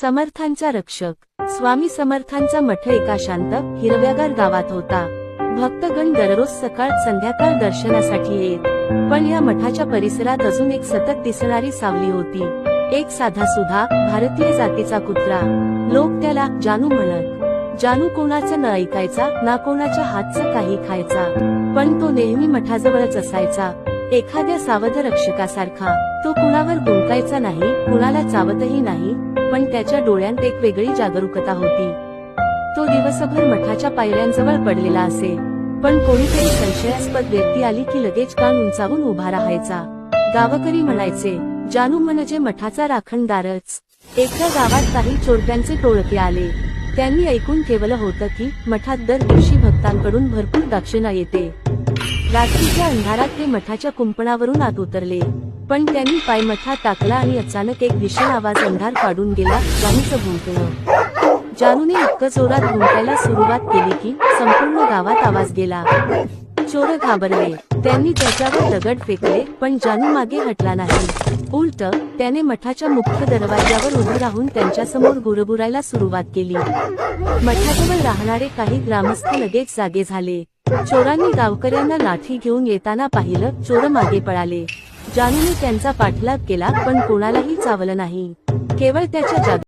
समर्थांचा रक्षक। स्वामी समर्थांचा मठ एका शांत हिरव्यागार गावात होता। भक्तगण दररोज सकाळ संध्याकाळ दर्शनासाठी येत, पण या मठाच्या परिसरात अजून एक सतत दिसणारी सावली होती। एक साधा सुधा भारतीय जातीचा कुत्रा। लोक त्याला जानू म्हणत। जानू कोणाचं न ऐकायचा, ना कोणाच्या हातचं काही खायचा, पण तो नेहमी मठाजवळच असायचा, एखाद्या सावध रक्षकासारखा। तो कुणावर गुंतायचा नाही, कुणाला चावतही नाही, पण त्याच्या डोळ्यांत एक वेगळी जागरूकता होती। तो दिवसभर मठाच्या पायऱ्यांजवळ पडलेला असे, पण कोणीतरी संशयास्पद व्यक्ती आली की लगेच कान उंचावून उभा राहायचा। गावकरी म्हणायचे, जानू म्हणजे मठाचा राखणदारच। एकदा गावात काही चोरट्यांचे टोळके आले। त्यांनी ऐकून ठेवलं होतं की मठात दर दिवशी भक्तांकडून भरपूर दक्षिणा येते। रात्रीच्या अंधारात ते मठाच्या कुंपणावरून आत उतरले, पण त्यांनी पाय मठात टाकला आणि अचानक एक भीषण आवाज अंधार पाडून गेला, जानूचं भुंकणं। जानूने इतकं जोरात भुंकायला सुरुवात केली की संपूर्ण गावात आवाज गेला। चोर घाबरले, त्यांनी त्याच्यावर दगड फेकले, पण जानू मागे हटला नाही। उलट त्याने मठाच्या मुख्य दरवाज्यावर उभं राहून त्यांच्यासमोर गुरगुरायला सुरुवात केली। मठाजवळ राहणारे काही ग्रामस्थ लगेच जागे झाले। चोरांनी गावकऱ्यांना लाठी घेऊन येताना पाहिलं, चोर मागे पळाले। जानूने त्यांचा पाठलाग केला, पण कोणालाही चावलं नाही। केवळ त्याच्या